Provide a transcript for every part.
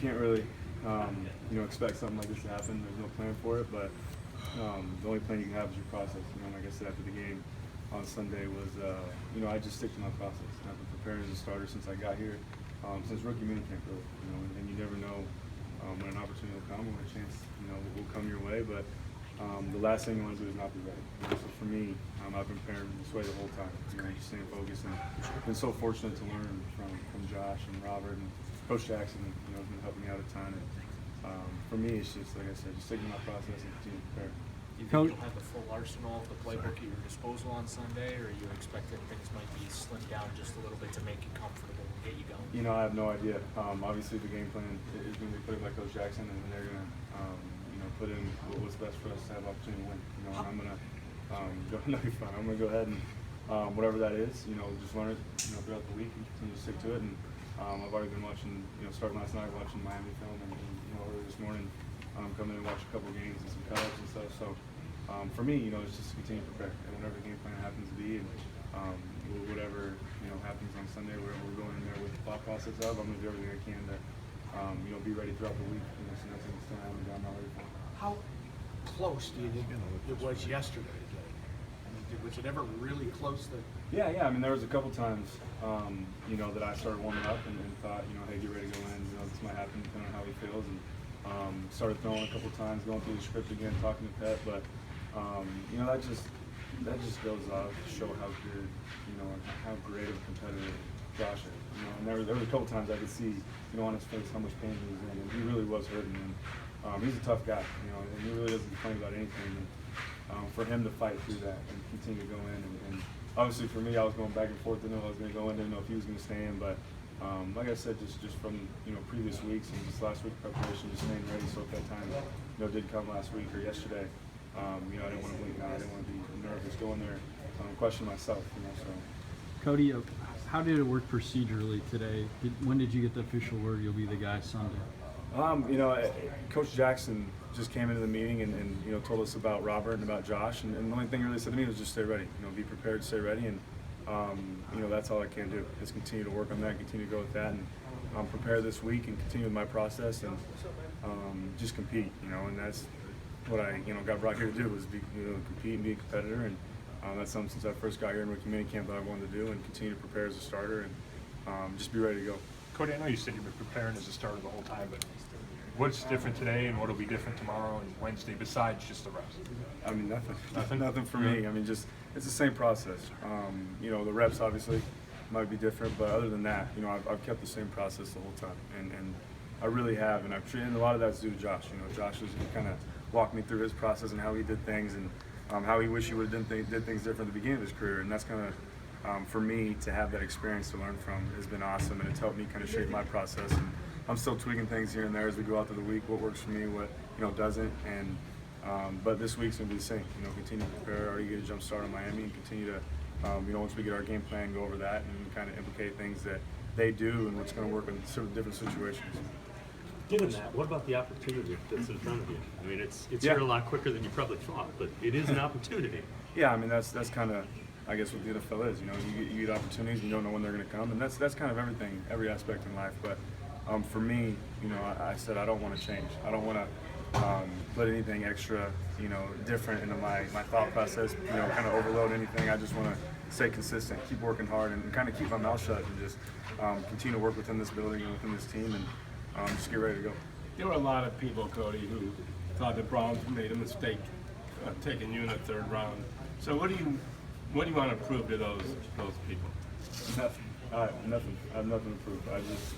can't really, expect something like this to happen. There's no plan for it, but the only plan you can have is your process. Like I said after the game on Sunday was, I just stick to my process. And I've been preparing as a starter since I got here, since rookie minicamp, really. And you never know when an opportunity will come, when a chance, will come your way. But the last thing you want to do is not be ready. So for me, I've been preparing this way the whole time. Just staying focused, and been so fortunate to learn from Josh and Robert and Coach Jackson. Has been helping me out a ton. And for me, it's just like I said, just sticking to my process and continue to prepare. Do you think you'll have the full arsenal of the playbook at your disposal on Sunday, or you expect that things might be slimmed down just a little bit to make you comfortable and get you going? I have no idea. Obviously, the game plan is going to be put in by Coach Jackson, and they're going to, put in what's best for us to have opportunity to win. And I'm going to I'm going to go ahead and whatever that is, just learn it, throughout the week and continue to stick to it. And I've already been watching, starting last night watching Miami film, and earlier this morning. Come in and watch a couple games and some college and stuff. So for me, it's just to continue to prepare. And whatever the game plan happens to be, and whatever happens on Sunday, wherever we're going in there with the thought process of, I'm going to do everything I can to be ready throughout the week. So nothing's still happening that I'm not ready for. How close do you think it was yesterday? I mean, was it ever really close? Yeah. I mean, there was a couple times, that I started warming up and thought, hey, get ready to go in. This might happen depending on how he feels. And started throwing a couple times, going through the script again, talking to Pet, but that just goes off to show how good, and how great of a competitor Josh is. And there were a couple times I could see, on his face how much pain he was in, and he really was hurting. And he's a tough guy, and he really doesn't complain about anything. And for him to fight through that and continue to go in, and obviously for me, I was going back and forth to know I was going to go in, didn't know if he was going to stay in, but. Like I said, just from previous weeks and just last week's preparation, just staying ready. So if that time did come last week or yesterday, I didn't want to blink out. I didn't want to be nervous going there, question myself. So. Cody, how did it work procedurally today? When did you get the official word you'll be the guy Sunday? Coach Jackson just came into the meeting and told us about Robert and about Josh, and the only thing he really said to me was just stay ready. Be prepared, stay ready, and. That's all I can do is continue to work on that, continue to go with that, and prepare this week and continue with my process and just compete. And that's what I got brought here to do was compete and be a competitor, and that's something since I first got here in rookie minicamp that I wanted to do, and continue to prepare as a starter and just be ready to go. Cody, I know you said you've been preparing as a starter the whole time, but what's different today and what will be different tomorrow and Wednesday besides just the reps? I mean, nothing for me. I mean, just it's the same process. The reps obviously might be different, but other than that, I've kept the same process the whole time, and I really have, and and a lot of that's due to Josh. Josh has kind of walked me through his process and how he did things, and how he wished he would have did things different at the beginning of his career, and that's kind of for me to have that experience to learn from has been awesome, and it's helped me kind of shape my process. And I'm still tweaking things here and there as we go out through the week, what works for me, what doesn't, and but this week's gonna be the same. Continue to prepare, already get a jump start on Miami, and continue to once we get our game plan, go over that and kind of implicate things that they do and what's going to work in sort of different situations. Given that, what about the opportunity that's in front of you? I mean, it's here a lot quicker than you probably thought, but it is an opportunity. Yeah, I mean that's kind of, I guess, what the NFL is. You get opportunities, and you don't know when they're going to come, and that's kind of everything, every aspect in life. But for me, I said I don't want to change. I don't want to put anything extra, different into my thought process. Kind of overload anything. I just want to stay consistent, keep working hard, and kind of keep my mouth shut, and just continue to work within this building and within this team, and just get ready to go. There were a lot of people, Cody, who thought the Browns made a mistake taking you in the third round. So what do you want to prove to those people? Nothing. Nothing. I have nothing to prove. I just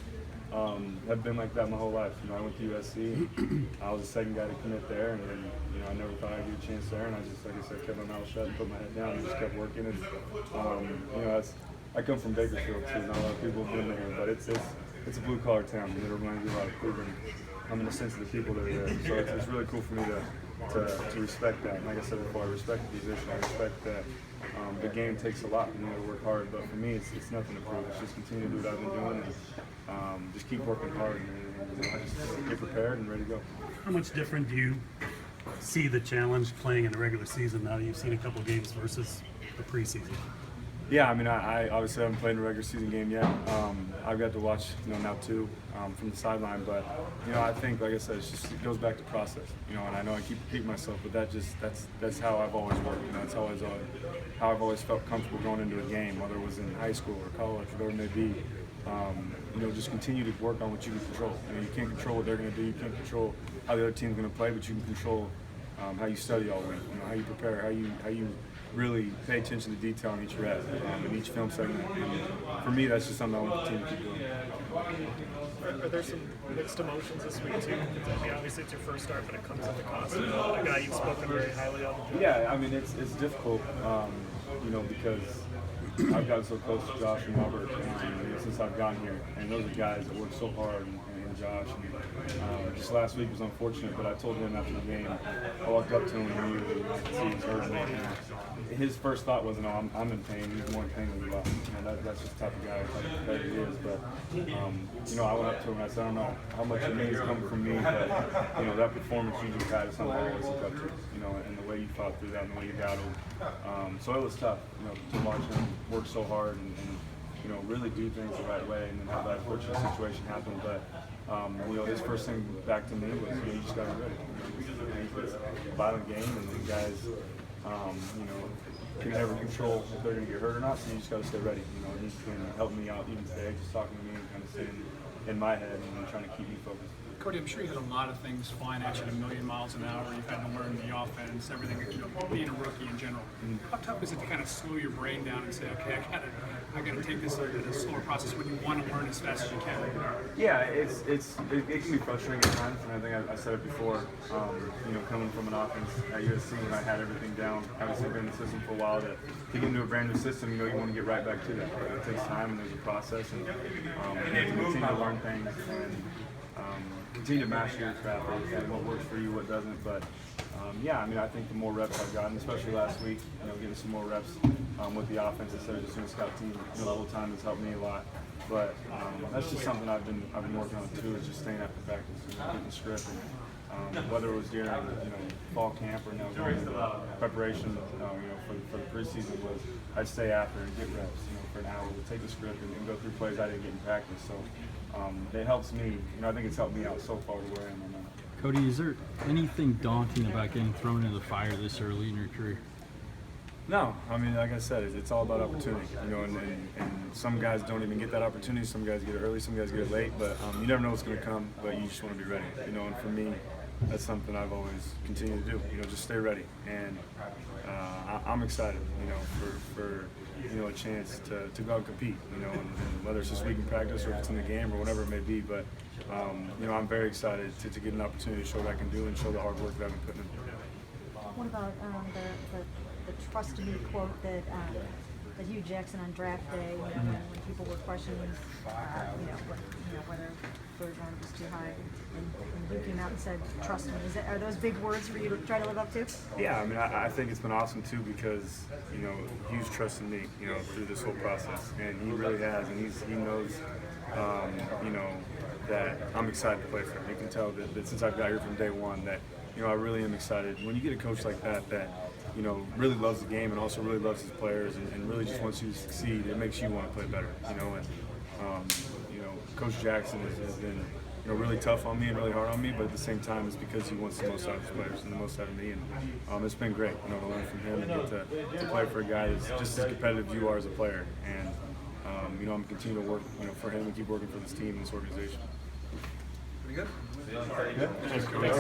have been like that my whole life. I went to USC. I was the second guy to commit there, and then I never thought I'd get a chance there. And I just, like I said, kept my mouth shut and put my head down and just kept working. And I come from Bakersfield too. Not a lot of people have been there, but it's a blue collar town. It reminds me a lot of Cleveland. In the sense of the people that are there. So it's really cool for me to respect that. And like I said before, I respect the position. I respect that the game takes a lot. To work hard. But for me, it's nothing to prove. It's just continue to do what I've been doing and just keep working hard and just get prepared and ready to go. How much different do you see the challenge playing in the regular season now that you've seen a couple games versus the preseason? Yeah, I mean, I obviously haven't played in a regular season game yet. I've got to watch, now two from the sideline, but I think, like I said, it goes back to process. And I know I keep repeating myself, but that's how I've always worked. That's always how I've always felt comfortable going into a game, whether it was in high school or college, whatever it may be. Just continue to work on what you can control. You can't control what they're going to do. You can't control how the other team's going to play, but you can control how you study all week. How you prepare, how you really pay attention to detail in each rep, in each film segment. And for me, that's just something I want the team to keep doing. Are there some mixed emotions this week too? I mean, obviously it's your first start, but it comes at the cost of a guy you've spoken very highly of. Yeah, I mean it's difficult, because I've gotten so close to Josh and Robert since I've gotten here, and those are guys that work so hard. And Josh, and just last week was unfortunate, but I told him after the game, I walked up to him and immediately I could see he was hurting. And his first thought was, no, I'm in pain. He's more in pain than we are. That's just the type of guy that he is. But I went up to him and I said, I don't know how much it means coming from me, but that performance you just had is something I always look up to. And the way you fought through that and the way you battled. So it was tough, to watch him work so hard and really do things the right way, and then have that unfortunate situation happen. But his first thing back to me was, you just got to be ready. It's a violent game, and the guys, can never control if they're going to get hurt or not. So you just got to stay ready. And he's been helping me out even today, just talking to me and kind of staying in my head and trying to keep me focused. Cody, I'm sure you had a lot of things flying at you at 1,000,000 miles an hour. You've had to learn the offense, everything, being a rookie in general. How tough is it to kind of slow your brain down and say, okay, I gotta take this at a slower process when you want to learn as fast as you can? Yeah, it can be frustrating at times, and I think I said it before. Coming from an offense at USC when I had everything down, obviously been in the system for a while, to get into a brand new system, you want to get right back to that. It takes time and there's a process, and you have to continue to learn things and continue to master your craft, and what works for you, what doesn't. But I think the more reps I've gotten, especially last week, getting some more reps with the offense instead of just doing a scout team, the whole time has helped me a lot. But that's just something I've been working on too, is just staying after practice and getting the script. And whether it was during fall camp or now going into preparation, for the preseason, was I'd stay after and get reps, for an hour, to take the script and go through plays I didn't get in practice. So it helps me. I think it's helped me out so far to where I am right now. Cody, is there anything daunting about getting thrown into the fire this early in your career? No, I mean, like I said, it's all about opportunity, and some guys don't even get that opportunity. Some guys get it early, some guys get it late, but you never know what's going to come, but you just want to be ready, and for me, that's something I've always continued to do, just stay ready, and I'm excited, for a chance to go out and compete, and whether it's this week in practice or if it's in the game or whatever it may be, but I'm very excited to get an opportunity to show what I can do and show the hard work that I've been putting in. What about the trust me quote that Hugh Jackson on draft day, when people were questioning, whether third round was too high, and Hugh came out and said, "Trust me." Are those big words for you to try to live up to? Yeah, I mean, I think it's been awesome too, because Hugh's trusted me, through this whole process, and he really has, and he knows, that I'm excited to play for him. You can tell that since I've got here from day one, that I really am excited. When you get a coach like that really loves the game and also really loves his players and really just wants you to succeed, it makes you want to play better, Coach Jackson has been, really tough on me and really hard on me, but at the same time, it's because he wants the most out of his players and the most out of me, and it's been great, to learn from him and get to play for a guy who's just as competitive as you are as a player, and I'm continuing to work, for him and keep working for this team and this organization. Pretty good. Good.